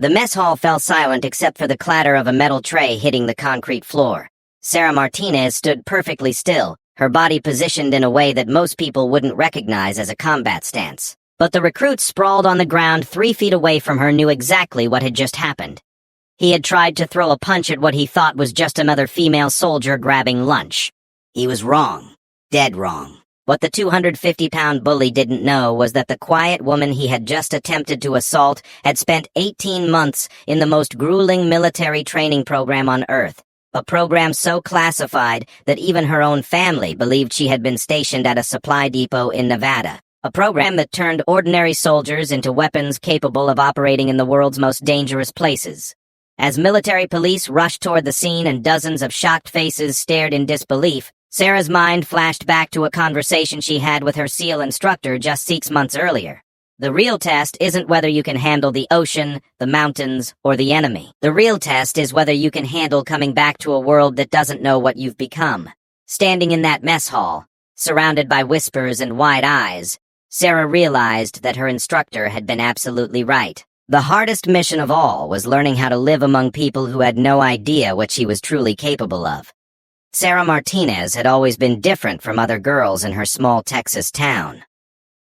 The mess hall fell silent except for the clatter of a metal tray hitting the concrete floor. Sarah Martinez stood perfectly still, her body positioned in a way that most people wouldn't recognize as a combat stance. But the recruit sprawled on the ground 3 feet away from her knew exactly what had just happened. He had tried to throw a punch at what he thought was just another female soldier grabbing lunch. He was wrong. Dead wrong. What the 250-pound bully didn't know was that the quiet woman he had just attempted to assault had spent 18 months in the most grueling military training program on Earth, a program so classified that even her own family believed she had been stationed at a supply depot in Nevada, a program that turned ordinary soldiers into weapons capable of operating in the world's most dangerous places. As military police rushed toward the scene and dozens of shocked faces stared in disbelief, Sarah's mind flashed back to a conversation she had with her SEAL instructor just 6 months earlier. The real test isn't whether you can handle the ocean, the mountains, or the enemy. The real test is whether you can handle coming back to a world that doesn't know what you've become. Standing in that mess hall, surrounded by whispers and wide eyes, Sarah realized that her instructor had been absolutely right. The hardest mission of all was learning how to live among people who had no idea what she was truly capable of. Sarah Martinez had always been different from other girls in her small Texas town.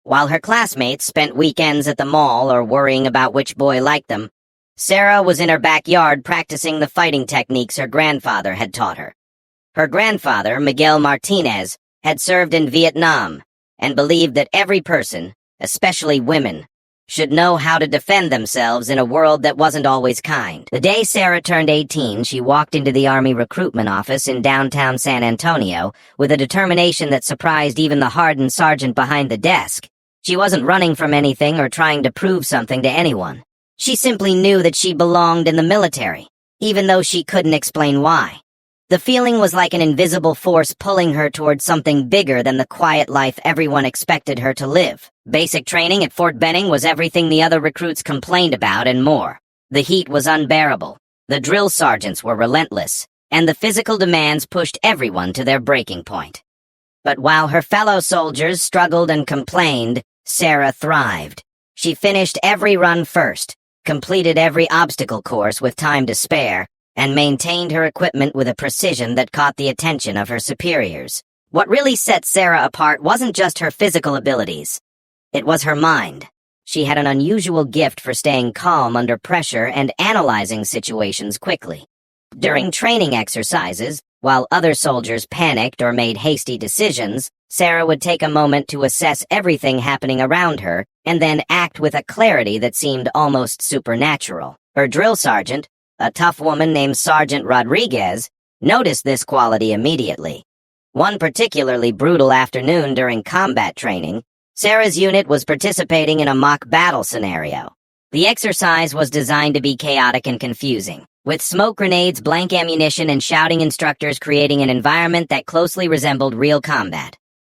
While her classmates spent weekends at the mall or worrying about which boy liked them, Sarah was in her backyard practicing the fighting techniques her grandfather had taught her. Her grandfather, Miguel Martinez, had served in Vietnam and believed that every person, especially women, should know how to defend themselves in a world that wasn't always kind. The day Sarah turned 18, she walked into the Army recruitment office in downtown San Antonio with a determination that surprised even the hardened sergeant behind the desk. She wasn't running from anything or trying to prove something to anyone. She simply knew that she belonged in the military, even though she couldn't explain why. The feeling was like an invisible force pulling her towards something bigger than the quiet life everyone expected her to live. Basic training at Fort Benning was everything the other recruits complained about and more. The heat was unbearable, the drill sergeants were relentless, and the physical demands pushed everyone to their breaking point. But while her fellow soldiers struggled and complained, Sarah thrived. She finished every run first, completed every obstacle course with time to spare, and maintained her equipment with a precision that caught the attention of her superiors. What really set Sarah apart wasn't just her physical abilities. It was her mind. She had an unusual gift for staying calm under pressure and analyzing situations quickly. During training exercises, while other soldiers panicked or made hasty decisions, Sarah would take a moment to assess everything happening around her and then act with a clarity that seemed almost supernatural. Her drill sergeant, a tough woman named Sergeant Rodriguez, noticed this quality immediately. One particularly brutal afternoon during combat training, Sarah's unit was participating in a mock battle scenario. The exercise was designed to be chaotic and confusing, with smoke grenades, blank ammunition, and shouting instructors creating an environment that closely resembled real combat.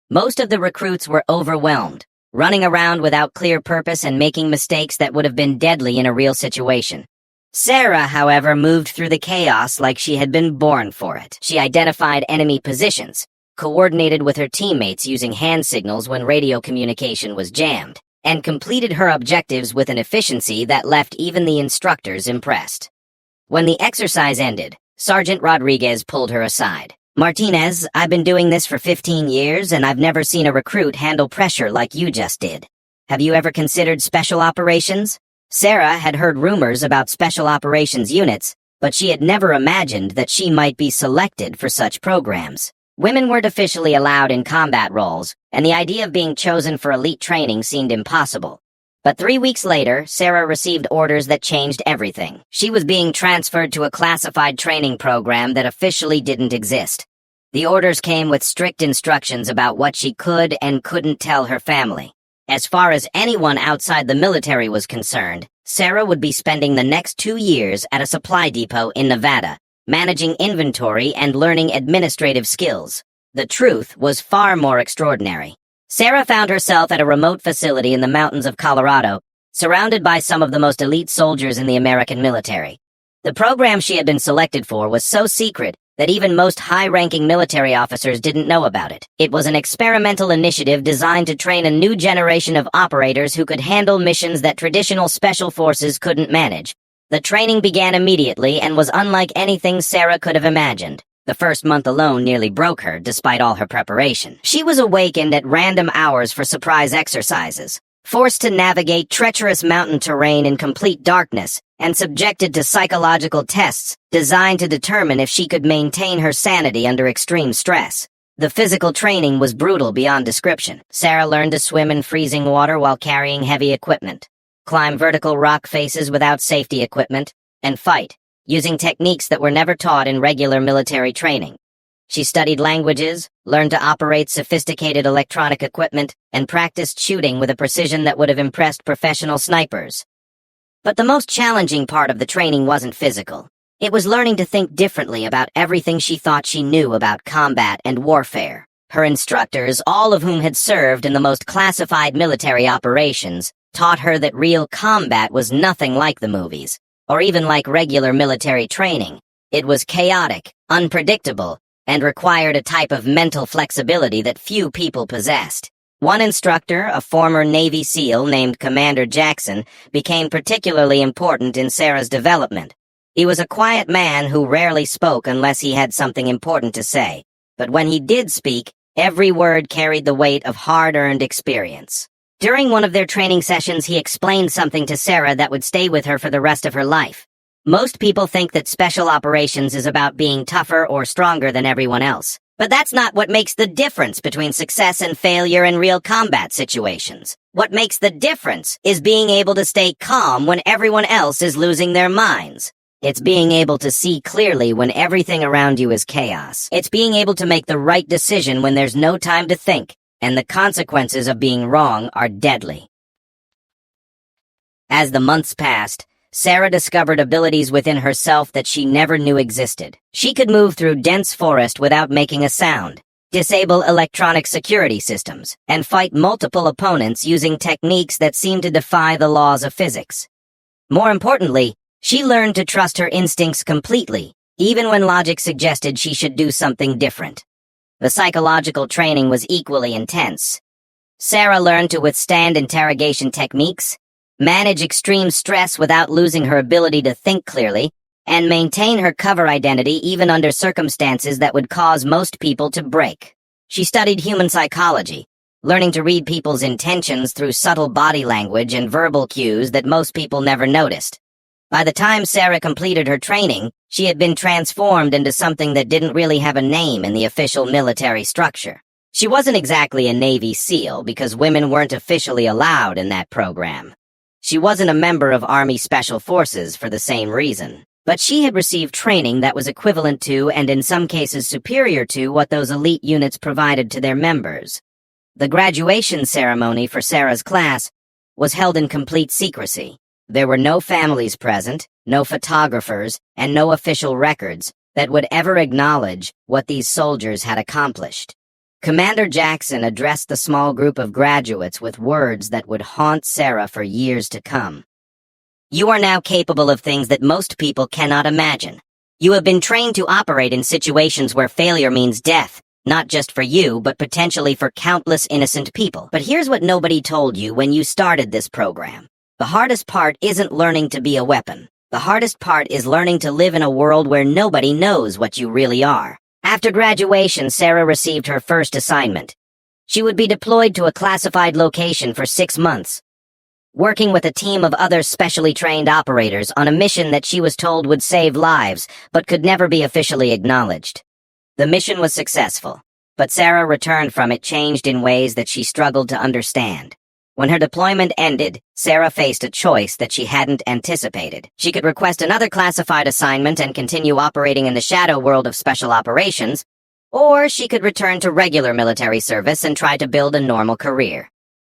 Most of the recruits were overwhelmed, running around without clear purpose and making mistakes that would have been deadly in a real situation. Sarah, however, moved through the chaos like she had been born for it. She identified enemy positions, coordinated with her teammates using hand signals when radio communication was jammed, and completed her objectives with an efficiency that left even the instructors impressed. When the exercise ended, Sergeant Rodriguez pulled her aside. "Martinez, I've been doing this for 15 years, and I've never seen a recruit handle pressure like you just did. Have you ever considered special operations?" Sarah had heard rumors about special operations units, but she had never imagined that she might be selected for such programs. Women weren't officially allowed in combat roles, and the idea of being chosen for elite training seemed impossible. But 3 weeks later, Sarah received orders that changed everything. She was being transferred to a classified training program that officially didn't exist. The orders came with strict instructions about what she could and couldn't tell her family. As far as anyone outside the military was concerned, Sarah would be spending the next 2 years at a supply depot in Nevada, managing inventory and learning administrative skills. The truth was far more extraordinary. Sarah found herself at a remote facility in the mountains of Colorado, surrounded by some of the most elite soldiers in the American military. The program she had been selected for was so secret that even most high-ranking military officers didn't know about it. It was an experimental initiative designed to train a new generation of operators who could handle missions that traditional special forces couldn't manage. The training began immediately and was unlike anything Sarah could have imagined. The first month alone nearly broke her, despite all her preparation. She was awakened at random hours for surprise exercises, forced to navigate treacherous mountain terrain in complete darkness, and subjected to psychological tests designed to determine if she could maintain her sanity under extreme stress. The physical training was brutal beyond description. Sarah learned to swim in freezing water while carrying heavy equipment, climb vertical rock faces without safety equipment, and fight, using techniques that were never taught in regular military training. She studied languages, learned to operate sophisticated electronic equipment, and practiced shooting with a precision that would have impressed professional snipers. But the most challenging part of the training wasn't physical. It was learning to think differently about everything she thought she knew about combat and warfare. Her instructors, all of whom had served in the most classified military operations, taught her that real combat was nothing like the movies, or even like regular military training. It was chaotic, unpredictable, and required a type of mental flexibility that few people possessed. One instructor, a former Navy SEAL named Commander Jackson, became particularly important in Sarah's development. He was a quiet man who rarely spoke unless he had something important to say, but when he did speak, every word carried the weight of hard-earned experience. During one of their training sessions, he explained something to Sarah that would stay with her for the rest of her life. Most people think that special operations is about being tougher or stronger than everyone else. But that's not what makes the difference between success and failure in real combat situations. What makes the difference is being able to stay calm when everyone else is losing their minds. It's being able to see clearly when everything around you is chaos. It's being able to make the right decision when there's no time to think, and the consequences of being wrong are deadly. As the months passed, Sarah discovered abilities within herself that she never knew existed. She could move through dense forest without making a sound, disable electronic security systems, and fight multiple opponents using techniques that seemed to defy the laws of physics. More importantly, she learned to trust her instincts completely, even when logic suggested she should do something different. The psychological training was equally intense. Sarah learned to withstand interrogation techniques, manage extreme stress without losing her ability to think clearly, and maintain her cover identity even under circumstances that would cause most people to break. She studied human psychology, learning to read people's intentions through subtle body language and verbal cues that most people never noticed. By the time Sarah completed her training, she had been transformed into something that didn't really have a name in the official military structure. She wasn't exactly a Navy SEAL because women weren't officially allowed in that program. She wasn't a member of Army Special Forces for the same reason, but she had received training that was equivalent to, and in some cases superior to, what those elite units provided to their members. The graduation ceremony for Sarah's class was held in complete secrecy. There were no families present, no photographers, and no official records that would ever acknowledge what these soldiers had accomplished. Commander Jackson addressed the small group of graduates with words that would haunt Sarah for years to come. You are now capable of things that most people cannot imagine. You have been trained to operate in situations where failure means death, not just for you, but potentially for countless innocent people. But here's what nobody told you when you started this program. The hardest part isn't learning to be a weapon. The hardest part is learning to live in a world where nobody knows what you really are. After graduation, Sarah received her first assignment. She would be deployed to a classified location for 6 months, working with a team of other specially trained operators on a mission that she was told would save lives, but could never be officially acknowledged. The mission was successful, but Sarah returned from it changed in ways that she struggled to understand. When her deployment ended, Sarah faced a choice that she hadn't anticipated. She could request another classified assignment and continue operating in the shadow world of special operations, or she could return to regular military service and try to build a normal career.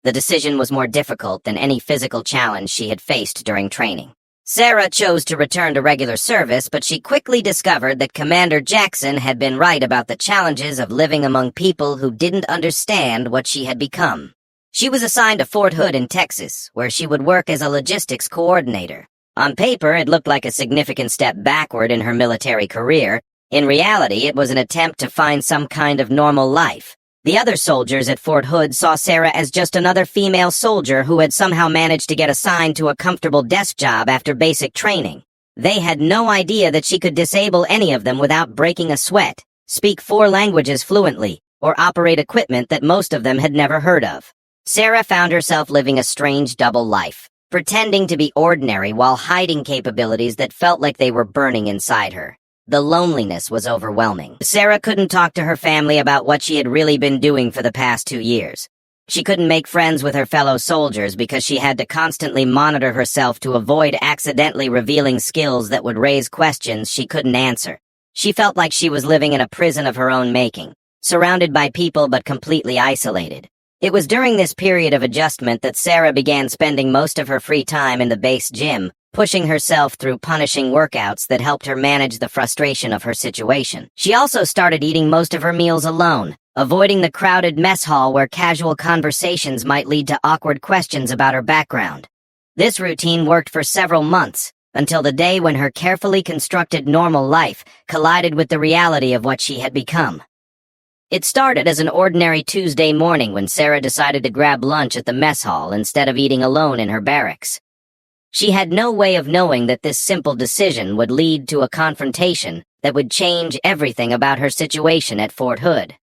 The decision was more difficult than any physical challenge she had faced during training. Sarah chose to return to regular service, but she quickly discovered that Commander Jackson had been right about the challenges of living among people who didn't understand what she had become. She was assigned to Fort Hood in Texas, where she would work as a logistics coordinator. On paper, it looked like a significant step backward in her military career. In reality, it was an attempt to find some kind of normal life. The other soldiers at Fort Hood saw Sarah as just another female soldier who had somehow managed to get assigned to a comfortable desk job after basic training. They had no idea that she could disable any of them without breaking a sweat, speak 4 languages fluently, or operate equipment that most of them had never heard of. Sarah found herself living a strange double life, pretending to be ordinary while hiding capabilities that felt like they were burning inside her. The loneliness was overwhelming. Sarah couldn't talk to her family about what she had really been doing for the past 2 years. She couldn't make friends with her fellow soldiers because she had to constantly monitor herself to avoid accidentally revealing skills that would raise questions she couldn't answer. She felt like she was living in a prison of her own making, surrounded by people but completely isolated. It was during this period of adjustment that Sarah began spending most of her free time in the base gym, pushing herself through punishing workouts that helped her manage the frustration of her situation. She also started eating most of her meals alone, avoiding the crowded mess hall where casual conversations might lead to awkward questions about her background. This routine worked for several months, until the day when her carefully constructed normal life collided with the reality of what she had become. It started as an ordinary Tuesday morning when Sarah decided to grab lunch at the mess hall instead of eating alone in her barracks. She had no way of knowing that this simple decision would lead to a confrontation that would change everything about her situation at Fort Hood.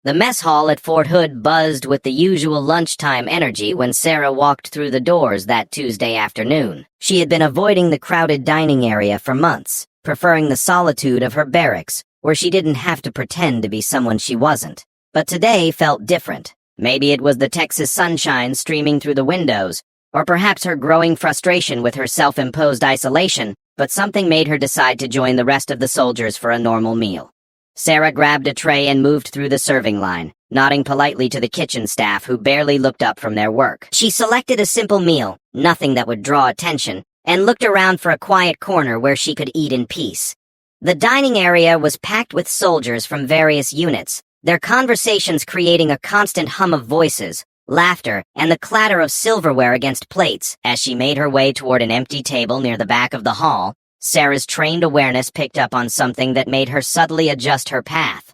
The mess hall at Fort Hood buzzed with the usual lunchtime energy when Sarah walked through the doors that Tuesday afternoon. She had been avoiding the crowded dining area for months, preferring the solitude of her barracks, where she didn't have to pretend to be someone she wasn't. But today felt different. Maybe it was the Texas sunshine streaming through the windows, or perhaps her growing frustration with her self-imposed isolation, but something made her decide to join the rest of the soldiers for a normal meal. Sarah grabbed a tray and moved through the serving line, nodding politely to the kitchen staff who barely looked up from their work. She selected a simple meal, nothing that would draw attention, and looked around for a quiet corner where she could eat in peace. The dining area was packed with soldiers from various units, their conversations creating a constant hum of voices, laughter, and the clatter of silverware against plates. As she made her way toward an empty table near the back of the hall, Sarah's trained awareness picked up on something that made her subtly adjust her path.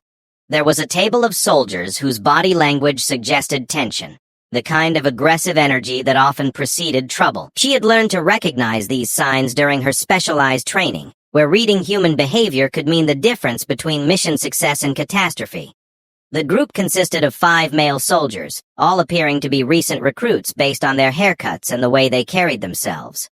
There was a table of soldiers whose body language suggested tension, the kind of aggressive energy that often preceded trouble. She had learned to recognize these signs during her specialized training, where reading human behavior could mean the difference between mission success and catastrophe. The group consisted of 5 male soldiers, all appearing to be recent recruits based on their haircuts and the way they carried themselves.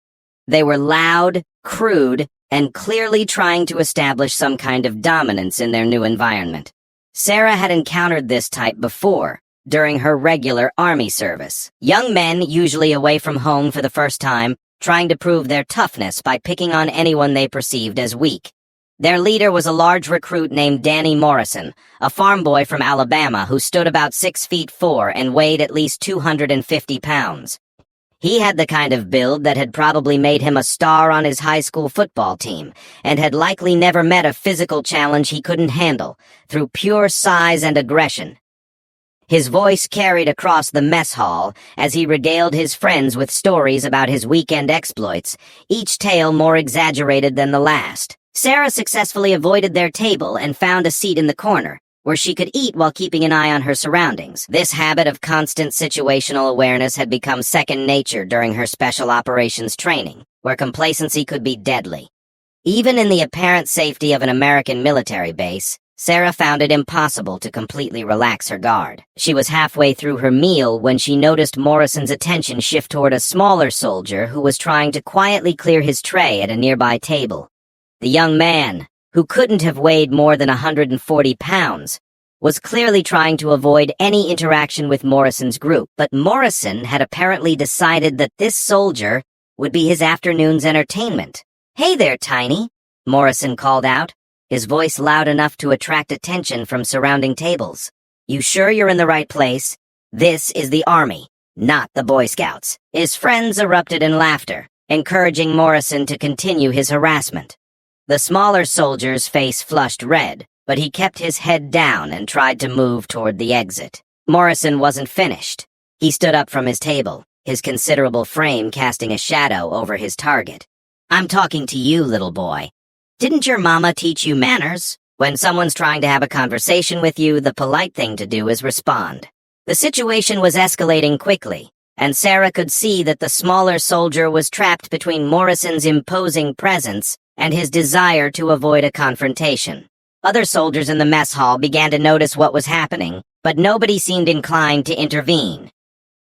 They were loud, crude, and clearly trying to establish some kind of dominance in their new environment. Sarah had encountered this type before, during her regular army service. Young men, usually away from home for the first time, trying to prove their toughness by picking on anyone they perceived as weak. Their leader was a large recruit named Danny Morrison, a farm boy from Alabama who stood about 6'4" and weighed at least 250 pounds. He had the kind of build that had probably made him a star on his high school football team, and had likely never met a physical challenge he couldn't handle, through pure size and aggression. His voice carried across the mess hall as he regaled his friends with stories about his weekend exploits, each tale more exaggerated than the last. Sarah successfully avoided their table and found a seat in the corner, where she could eat while keeping an eye on her surroundings. This habit of constant situational awareness had become second nature during her special operations training, where complacency could be deadly. Even in the apparent safety of an American military base, Sarah found it impossible to completely relax her guard. She was halfway through her meal when she noticed Morrison's attention shift toward a smaller soldier who was trying to quietly clear his tray at a nearby table. The young man, who couldn't have weighed more than 140 pounds, was clearly trying to avoid any interaction with Morrison's group, but Morrison had apparently decided that this soldier would be his afternoon's entertainment. "Hey there, Tiny," Morrison called out, his voice loud enough to attract attention from surrounding tables. "You sure you're in the right place? This is the Army, not the Boy Scouts." His friends erupted in laughter, encouraging Morrison to continue his harassment. The smaller soldier's face flushed red, but he kept his head down and tried to move toward the exit. Morrison wasn't finished. He stood up from his table, his considerable frame casting a shadow over his target. "I'm talking to you, little boy. Didn't your mama teach you manners? When someone's trying to have a conversation with you, the polite thing to do is respond. The situation was escalating quickly, and Sarah could see that the smaller soldier was trapped between Morrison's imposing presence and his desire to avoid a confrontation. Other soldiers in the mess hall began to notice what was happening, but nobody seemed inclined to intervene.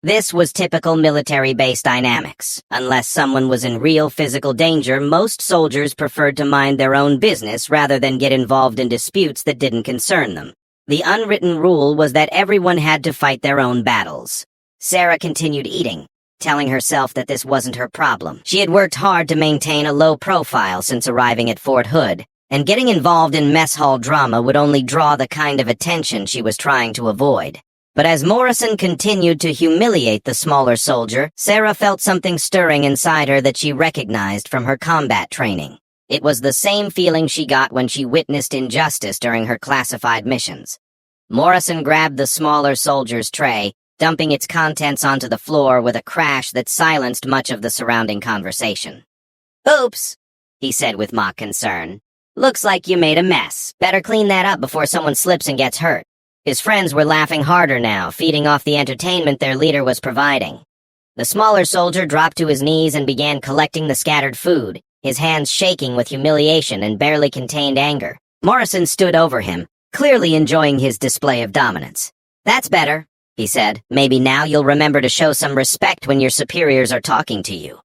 This was typical military-based dynamics. Unless someone was in real physical danger, most soldiers preferred to mind their own business rather than get involved in disputes that didn't concern them. The unwritten rule was that everyone had to fight their own battles. Sarah continued eating, telling herself that this wasn't her problem. She had worked hard to maintain a low profile since arriving at Fort Hood, and getting involved in mess hall drama would only draw the kind of attention she was trying to avoid. But as Morrison continued to humiliate the smaller soldier, Sarah felt something stirring inside her that she recognized from her combat training. It was the same feeling she got when she witnessed injustice during her classified missions. Morrison grabbed the smaller soldier's tray, dumping its contents onto the floor with a crash that silenced much of the surrounding conversation. "Oops," he said with mock concern. "Looks like you made a mess. Better clean that up before someone slips and gets hurt." His friends were laughing harder now, feeding off the entertainment their leader was providing. The smaller soldier dropped to his knees and began collecting the scattered food, his hands shaking with humiliation and barely contained anger. Morrison stood over him, clearly enjoying his display of dominance. "That's better," he said. "Maybe now you'll remember to show some respect when your superiors are talking to you."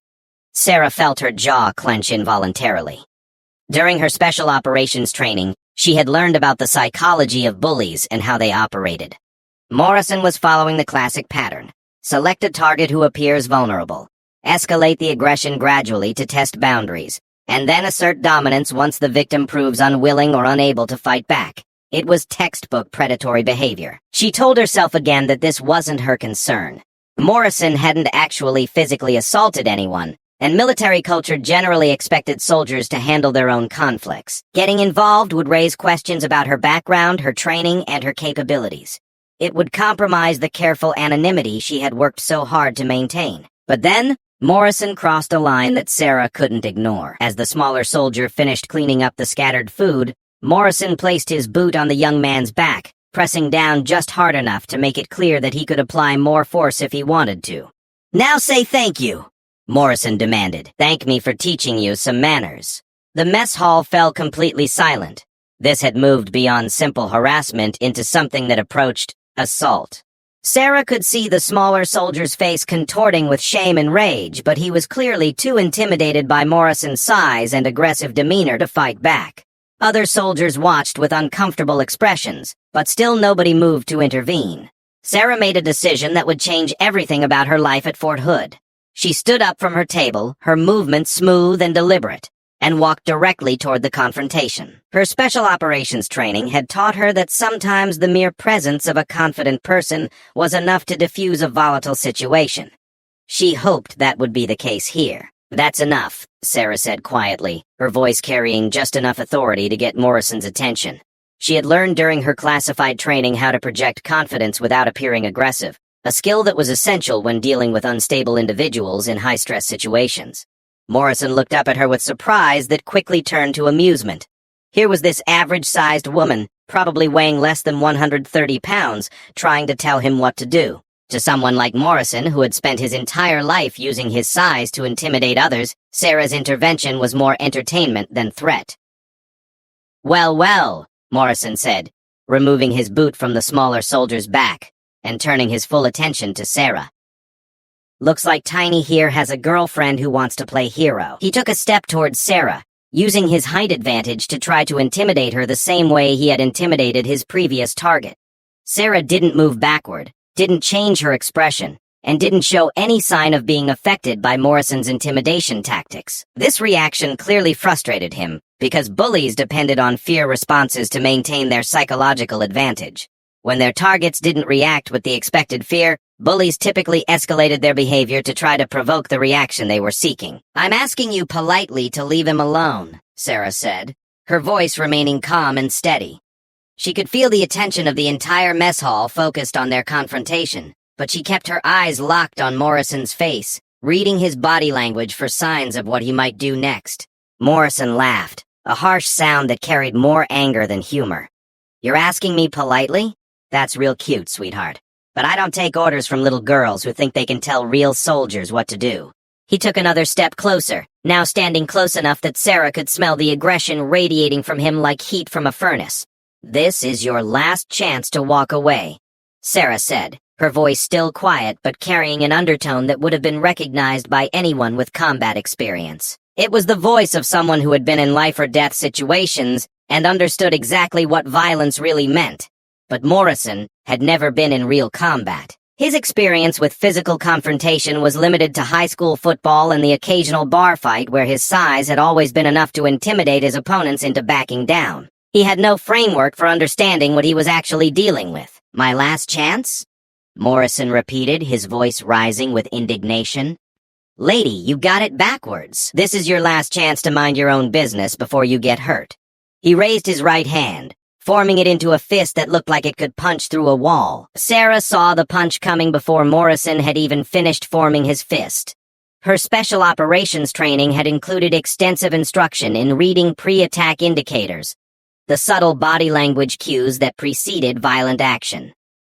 Sarah felt her jaw clench involuntarily. During her special operations training, she had learned about the psychology of bullies and how they operated. Morrison was following the classic pattern. Select a target who appears vulnerable. Escalate the aggression gradually to test boundaries, and then assert dominance once the victim proves unwilling or unable to fight back. It was textbook predatory behavior. She told herself again that this wasn't her concern. Morrison hadn't actually physically assaulted anyone, and military culture generally expected soldiers to handle their own conflicts. Getting involved would raise questions about her background, her training, and her capabilities. It would compromise the careful anonymity she had worked so hard to maintain. But then, Morrison crossed a line that Sarah couldn't ignore. As the smaller soldier finished cleaning up the scattered food, Morrison placed his boot on the young man's back, pressing down just hard enough to make it clear that he could apply more force if he wanted to. "Now say thank you," Morrison demanded. "Thank me for teaching you some manners." The mess hall fell completely silent. This had moved beyond simple harassment into something that approached assault. Sarah could see the smaller soldier's face contorting with shame and rage, but he was clearly too intimidated by Morrison's size and aggressive demeanor to fight back. Other soldiers watched with uncomfortable expressions, but still nobody moved to intervene. Sarah made a decision that would change everything about her life at Fort Hood. She stood up from her table, her movements smooth and deliberate, and walked directly toward the confrontation. Her special operations training had taught her that sometimes the mere presence of a confident person was enough to diffuse a volatile situation. She hoped that would be the case here. "That's enough," Sarah said quietly, her voice carrying just enough authority to get Morrison's attention. She had learned during her classified training how to project confidence without appearing aggressive, a skill that was essential when dealing with unstable individuals in high-stress situations. Morrison looked up at her with surprise that quickly turned to amusement. Here was this average-sized woman, probably weighing less than 130 pounds, trying to tell him what to do. To someone like Morrison, who had spent his entire life using his size to intimidate others, Sarah's intervention was more entertainment than threat. "Well, well," Morrison said, removing his boot from the smaller soldier's back and turning his full attention to Sarah. "Looks like Tiny here has a girlfriend who wants to play hero." He took a step towards Sarah, using his height advantage to try to intimidate her the same way he had intimidated his previous target. Sarah didn't move backward, didn't change her expression, and didn't show any sign of being affected by Morrison's intimidation tactics. This reaction clearly frustrated him, because bullies depended on fear responses to maintain their psychological advantage. When their targets didn't react with the expected fear, bullies typically escalated their behavior to try to provoke the reaction they were seeking. "I'm asking you politely to leave him alone," Sarah said, her voice remaining calm and steady. She could feel the attention of the entire mess hall focused on their confrontation, but she kept her eyes locked on Morrison's face, reading his body language for signs of what he might do next. Morrison laughed, a harsh sound that carried more anger than humor. "You're asking me politely? That's real cute, sweetheart. But I don't take orders from little girls who think they can tell real soldiers what to do." He took another step closer, now standing close enough that Sarah could smell the aggression radiating from him like heat from a furnace. "This is your last chance to walk away," Sarah said, her voice still quiet but carrying an undertone that would have been recognized by anyone with combat experience. It was the voice of someone who had been in life-or-death situations and understood exactly what violence really meant. But Morrison had never been in real combat. His experience with physical confrontation was limited to high school football and the occasional bar fight where his size had always been enough to intimidate his opponents into backing down. He had no framework for understanding what he was actually dealing with. "My last chance?" Morrison repeated, his voice rising with indignation. "Lady, you got it backwards. This is your last chance to mind your own business before you get hurt." He raised his right hand, forming it into a fist that looked like it could punch through a wall. Sarah saw the punch coming before Morrison had even finished forming his fist. Her special operations training had included extensive instruction in reading pre-attack indicators, the subtle body language cues that preceded violent action.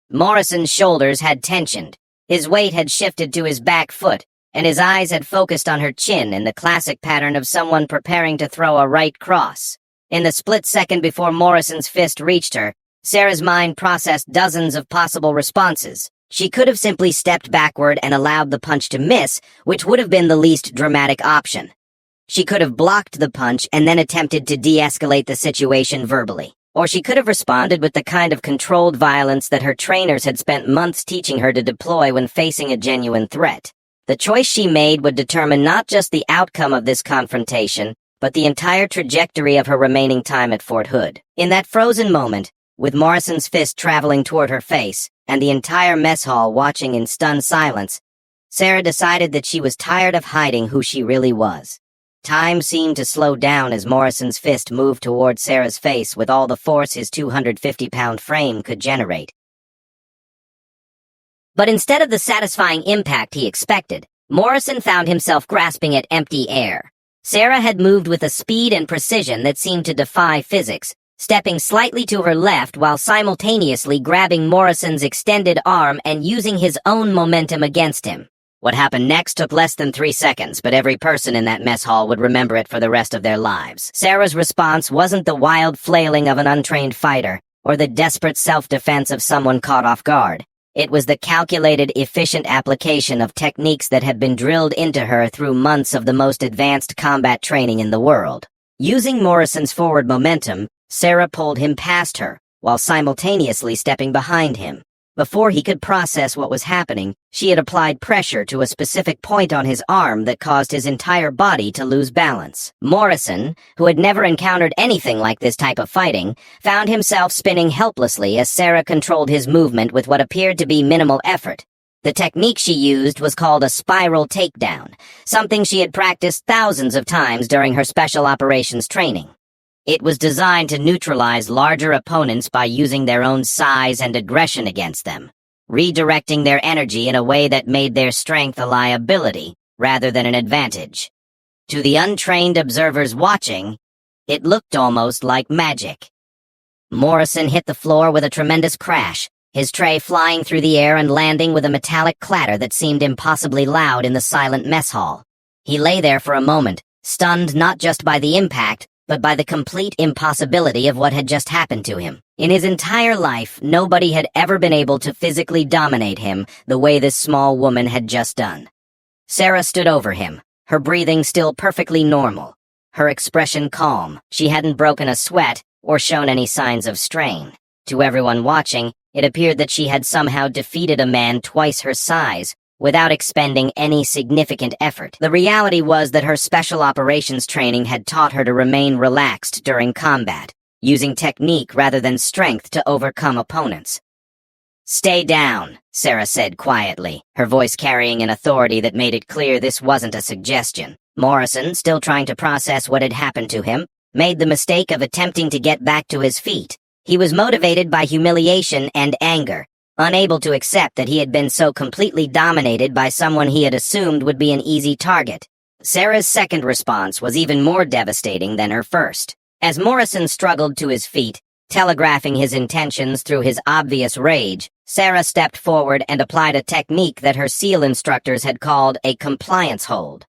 Morrison's shoulders had tensioned, his weight had shifted to his back foot, and his eyes had focused on her chin in the classic pattern of someone preparing to throw a right cross. In the split second before Morrison's fist reached her, Sarah's mind processed dozens of possible responses. She could have simply stepped backward and allowed the punch to miss, which would have been the least dramatic option. She could have blocked the punch and then attempted to de-escalate the situation verbally. Or she could have responded with the kind of controlled violence that her trainers had spent months teaching her to deploy when facing a genuine threat. The choice she made would determine not just the outcome of this confrontation, but the entire trajectory of her remaining time at Fort Hood. In that frozen moment, with Morrison's fist traveling toward her face, and the entire mess hall watching in stunned silence, Sarah decided that she was tired of hiding who she really was. Time seemed to slow down as Morrison's fist moved toward Sarah's face with all the force his 250-pound frame could generate. But instead of the satisfying impact he expected, Morrison found himself grasping at empty air. Sarah had moved with a speed and precision that seemed to defy physics, stepping slightly to her left while simultaneously grabbing Morrison's extended arm and using his own momentum against him. What happened next took less than 3 seconds, but every person in that mess hall would remember it for the rest of their lives. Sarah's response wasn't the wild flailing of an untrained fighter, or the desperate self-defense of someone caught off guard. It was the calculated, efficient application of techniques that had been drilled into her through months of the most advanced combat training in the world. Using Morrison's forward momentum, Sarah pulled him past her, while simultaneously stepping behind him. Before he could process what was happening, she had applied pressure to a specific point on his arm that caused his entire body to lose balance. Morrison, who had never encountered anything like this type of fighting, found himself spinning helplessly as Sarah controlled his movement with what appeared to be minimal effort. The technique she used was called a spiral takedown, something she had practiced thousands of times during her special operations training. It was designed to neutralize larger opponents by using their own size and aggression against them, redirecting their energy in a way that made their strength a liability rather than an advantage. To the untrained observers watching, it looked almost like magic. Morrison hit the floor with a tremendous crash, his tray flying through the air and landing with a metallic clatter that seemed impossibly loud in the silent mess hall. He lay there for a moment, stunned not just by the impact, but by the complete impossibility of what had just happened to him. In his entire life, nobody had ever been able to physically dominate him the way this small woman had just done. Sarah stood over him, her breathing still perfectly normal, her expression calm. She hadn't broken a sweat or shown any signs of strain. To everyone watching, it appeared that she had somehow defeated a man twice her size, without expending any significant effort. The reality was that her special operations training had taught her to remain relaxed during combat, using technique rather than strength to overcome opponents. "Stay down," Sarah said quietly, her voice carrying an authority that made it clear this wasn't a suggestion. Morrison, still trying to process what had happened to him, made the mistake of attempting to get back to his feet. He was motivated by humiliation and anger, unable to accept that he had been so completely dominated by someone he had assumed would be an easy target. Sarah's second response was even more devastating than her first. As Morrison struggled to his feet, telegraphing his intentions through his obvious rage, Sarah stepped forward and applied a technique that her SEAL instructors had called a compliance hold.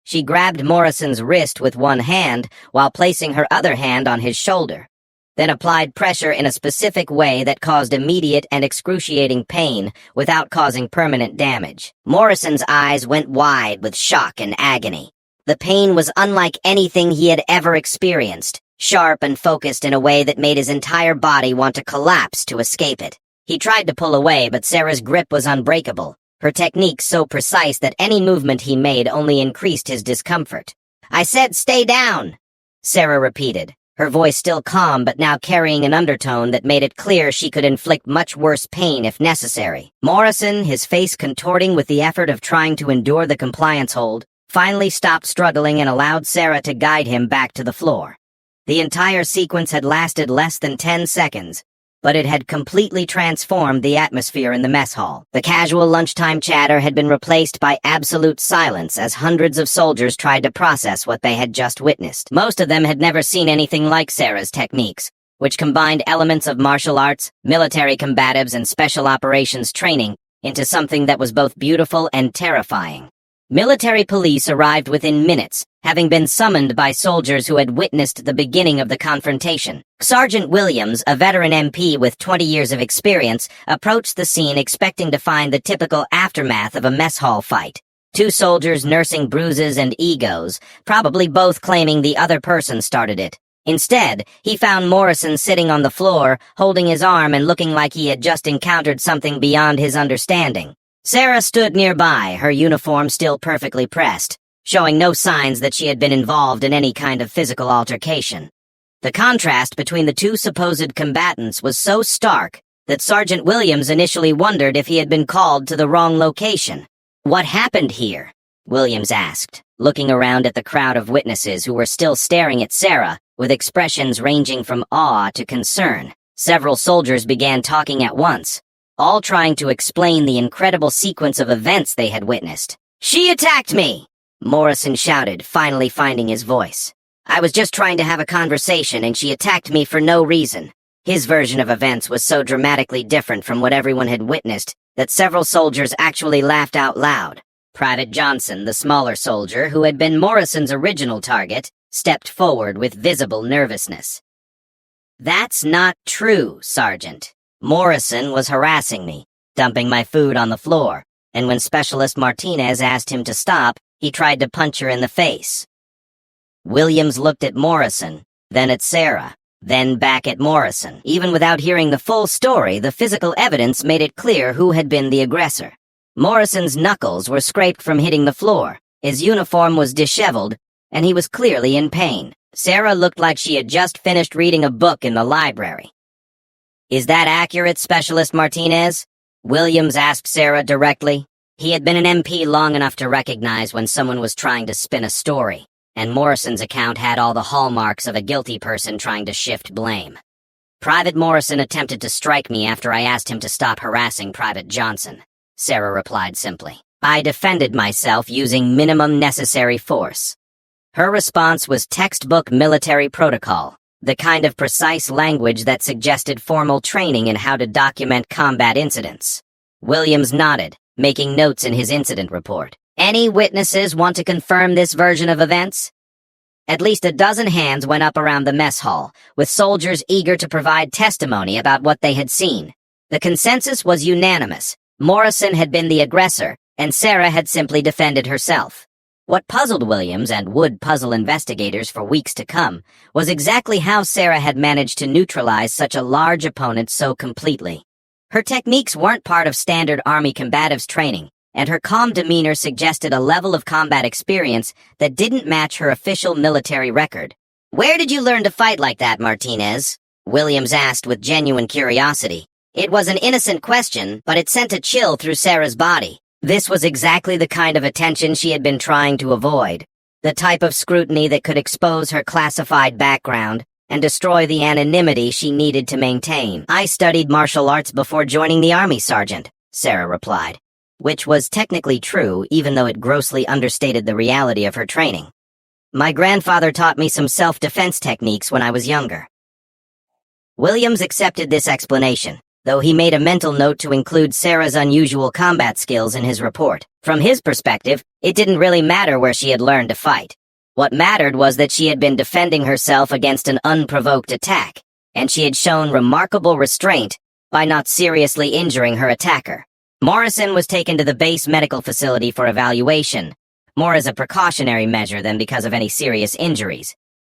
She grabbed Morrison's wrist with one hand while placing her other hand on his shoulder, then applied pressure in a specific way that caused immediate and excruciating pain without causing permanent damage. Morrison's eyes went wide with shock and agony. The pain was unlike anything he had ever experienced, sharp and focused in a way that made his entire body want to collapse to escape it. He tried to pull away, but Sarah's grip was unbreakable, her technique so precise that any movement he made only increased his discomfort. "I said stay down," Sarah repeated, her voice still calm but now carrying an undertone that made it clear she could inflict much worse pain if necessary. Morrison, his face contorting with the effort of trying to endure the compliance hold, finally stopped struggling and allowed Sarah to guide him back to the floor. The entire sequence had lasted less than 10 seconds, but it had completely transformed the atmosphere in the mess hall. The casual lunchtime chatter had been replaced by absolute silence as hundreds of soldiers tried to process what they had just witnessed. Most of them had never seen anything like Sarah's techniques, which combined elements of martial arts, military combatives, and special operations training into something that was both beautiful and terrifying. Military police arrived within minutes, having been summoned by soldiers who had witnessed the beginning of the confrontation. Sergeant Williams, a veteran MP with 20 years of experience, approached the scene expecting to find the typical aftermath of a mess hall fight. Two soldiers nursing bruises and egos, probably both claiming the other person started it. Instead, he found Morrison sitting on the floor, holding his arm and looking like he had just encountered something beyond his understanding. Sarah stood nearby, her uniform still perfectly pressed, showing no signs that she had been involved in any kind of physical altercation. The contrast between the two supposed combatants was so stark that Sergeant Williams initially wondered if he had been called to the wrong location. "What happened here?" Williams asked, looking around at the crowd of witnesses who were still staring at Sarah, with expressions ranging from awe to concern. Several soldiers began talking at once, all trying to explain the incredible sequence of events they had witnessed. "She attacked me!" Morrison shouted, finally finding his voice. "I was just trying to have a conversation and she attacked me for no reason." His version of events was so dramatically different from what everyone had witnessed that several soldiers actually laughed out loud. Private Johnson, the smaller soldier who had been Morrison's original target, stepped forward with visible nervousness. "That's not true, Sergeant. Morrison was harassing me, dumping my food on the floor, and when Specialist Martinez asked him to stop, he tried to punch her in the face." Williams looked at Morrison, then at Sarah, then back at Morrison. Even without hearing the full story, the physical evidence made it clear who had been the aggressor. Morrison's knuckles were scraped from hitting the floor, his uniform was disheveled, and he was clearly in pain. Sarah looked like she had just finished reading a book in the library. "Is that accurate, Specialist Martinez?" Williams asked Sarah directly. He had been an MP long enough to recognize when someone was trying to spin a story, and Morrison's account had all the hallmarks of a guilty person trying to shift blame. "Private Morrison attempted to strike me after I asked him to stop harassing Private Johnson," Sarah replied simply. "I defended myself using minimum necessary force." Her response was textbook military protocol, the kind of precise language that suggested formal training in how to document combat incidents. Williams nodded, making notes in his incident report. "Any witnesses want to confirm this version of events?" At least a dozen hands went up around the mess hall, with soldiers eager to provide testimony about what they had seen. The consensus was unanimous. Morrison had been the aggressor, and Sarah had simply defended herself. What puzzled Williams, and would puzzle investigators for weeks to come, was exactly how Sarah had managed to neutralize such a large opponent so completely. Her techniques weren't part of standard Army combatives training, and her calm demeanor suggested a level of combat experience that didn't match her official military record. "Where did you learn to fight like that, Martinez?" Williams asked with genuine curiosity. It was an innocent question, but it sent a chill through Sarah's body. This was exactly the kind of attention she had been trying to avoid, the type of scrutiny that could expose her classified background and destroy the anonymity she needed to maintain. "I studied martial arts before joining the Army, Sergeant," Sarah replied. which was technically true even though it grossly understated the reality of her training. My grandfather taught me some self-defense techniques when I was younger. Williams accepted this explanation, though he made a mental note to include Sarah's unusual combat skills in his report. From his perspective, it didn't really matter where she had learned to fight. What mattered was that she had been defending herself against an unprovoked attack, and she had shown remarkable restraint by not seriously injuring her attacker. Morrison was taken to the base medical facility for evaluation, more as a precautionary measure than because of any serious injuries.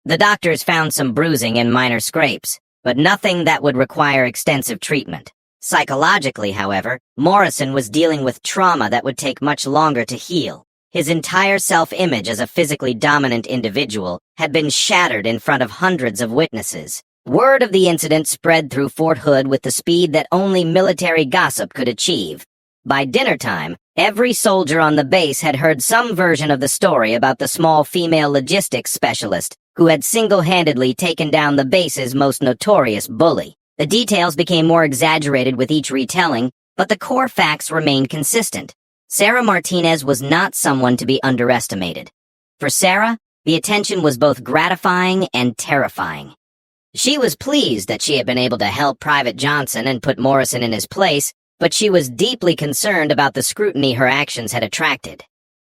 The doctors found some bruising and minor scrapes, but nothing that would require extensive treatment. Psychologically, however, Morrison was dealing with trauma that would take much longer to heal. His entire self-image as a physically dominant individual had been shattered in front of hundreds of witnesses. Word of the incident spread through Fort Hood with the speed that only military gossip could achieve. By dinner time, every soldier on the base had heard some version of the story about the small female logistics specialist who had single-handedly taken down the base's most notorious bully. The details became more exaggerated with each retelling, but the core facts remained consistent. Sarah Martinez was not someone to be underestimated. For Sarah, the attention was both gratifying and terrifying. She was pleased that she had been able to help Private Johnson and put Morrison in his place, but she was deeply concerned about the scrutiny her actions had attracted.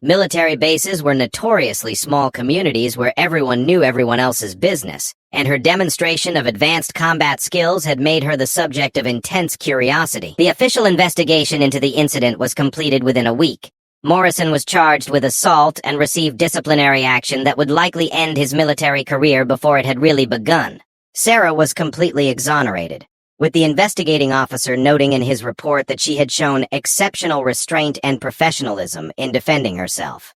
Military bases were notoriously small communities where everyone knew everyone else's business, and her demonstration of advanced combat skills had made her the subject of intense curiosity. The official investigation into the incident was completed within a week. Morrison was charged with assault and received disciplinary action that would likely end his military career before it had really begun. Sarah was completely exonerated, with the investigating officer noting in his report that she had shown exceptional restraint and professionalism in defending herself.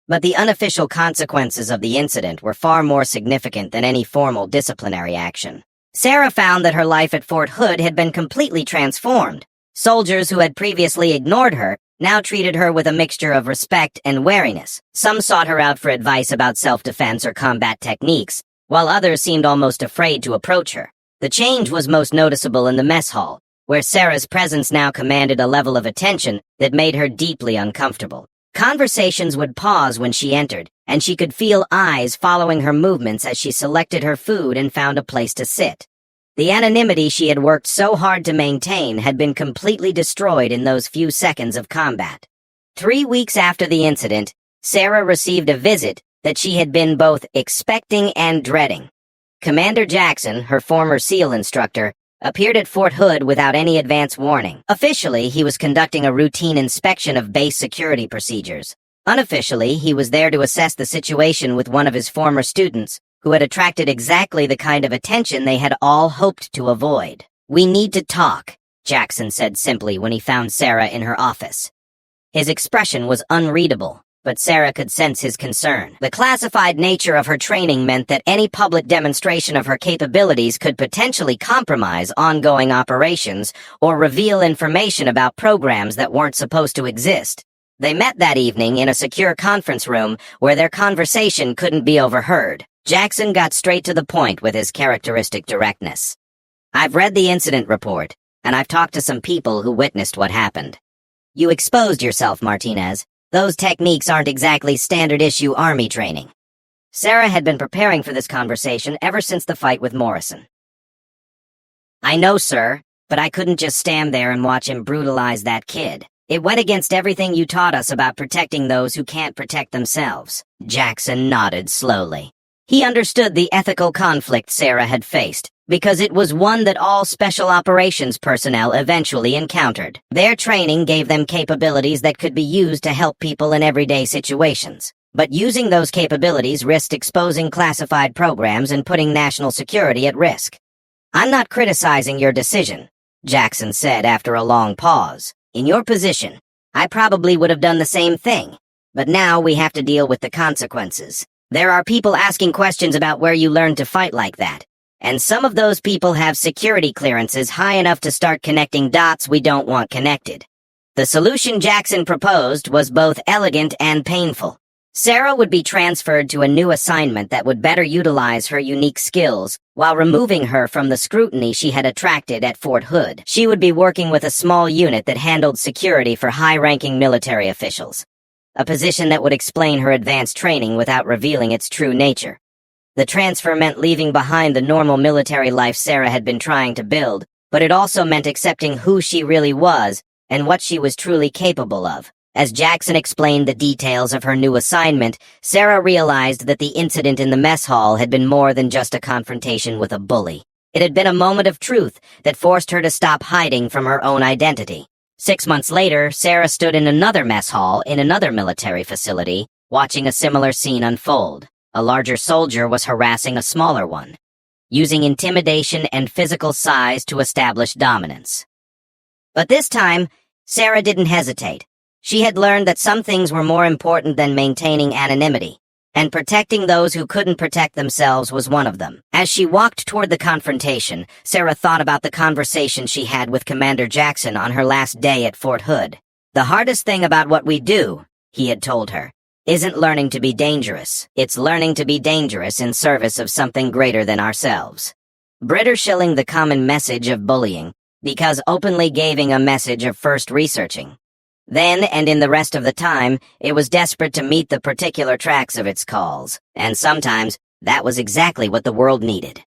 But the unofficial consequences of the incident were far more significant than any formal disciplinary action. Sarah found that her life at Fort Hood had been completely transformed. Soldiers who had previously ignored her now treated her with a mixture of respect and wariness. Some sought her out for advice about self-defense or combat techniques, while others seemed almost afraid to approach her. The change was most noticeable in the mess hall, where Sarah's presence now commanded a level of attention that made her deeply uncomfortable. Conversations would pause when she entered, and she could feel eyes following her movements as she selected her food and found a place to sit. The anonymity she had worked so hard to maintain had been completely destroyed in those few seconds of combat. 3 weeks after the incident, Sarah received a visit that she had been both expecting and dreading. Commander Jackson, her former SEAL instructor, appeared at Fort Hood without any advance warning. Officially, he was conducting a routine inspection of base security procedures. Unofficially, he was there to assess the situation with one of his former students, who had attracted exactly the kind of attention they had all hoped to avoid. "We need to talk," Jackson said simply when he found Sarah in her office. His expression was unreadable, but Sarah could sense his concern. The classified nature of her training meant that any public demonstration of her capabilities could potentially compromise ongoing operations or reveal information about programs that weren't supposed to exist. They met that evening in a secure conference room where their conversation couldn't be overheard. Jackson got straight to the point with his characteristic directness. "I've read the incident report, and I've talked to some people who witnessed what happened. You exposed yourself, Martinez. Those techniques aren't exactly standard-issue Army training." Sarah had been preparing for this conversation ever since the fight with Morrison. "I know, sir, but I couldn't just stand there and watch him brutalize that kid. It went against everything you taught us about protecting those who can't protect themselves." Jackson nodded slowly. He understood the ethical conflict Sarah had faced, because it was one that all special operations personnel eventually encountered. Their training gave them capabilities that could be used to help people in everyday situations. But using those capabilities risked exposing classified programs and putting national security at risk. "I'm not criticizing your decision," Jackson said after a long pause. "In your position, I probably would have done the same thing. But now we have to deal with the consequences. There are people asking questions about where you learned to fight like that. And some of those people have security clearances high enough to start connecting dots we don't want connected." The solution Jackson proposed was both elegant and painful. Sarah would be transferred to a new assignment that would better utilize her unique skills, while removing her from the scrutiny she had attracted at Fort Hood. She would be working with a small unit that handled security for high-ranking military officials, a position that would explain her advanced training without revealing its true nature. The transfer meant leaving behind the normal military life Sarah had been trying to build, but it also meant accepting who she really was and what she was truly capable of. As Jackson explained the details of her new assignment, Sarah realized that the incident in the mess hall had been more than just a confrontation with a bully. It had been a moment of truth that forced her to stop hiding from her own identity. 6 months later, Sarah stood in another mess hall in another military facility, watching a similar scene unfold. A larger soldier was harassing a smaller one, using intimidation and physical size to establish dominance. But this time, Sarah didn't hesitate. She had learned that some things were more important than maintaining anonymity, and protecting those who couldn't protect themselves was one of them. As she walked toward the confrontation, Sarah thought about the conversation she had with Commander Jackson on her last day at Fort Hood. "The hardest thing about what we do," he had told her, "isn't learning to be dangerous. It's learning to be dangerous in service of something greater than ourselves." Shilling the common message of bullying, because openly giving a message of first researching. Then, and in the rest of the time, it was desperate to meet the particular tracks of its calls, and sometimes that was exactly what the world needed.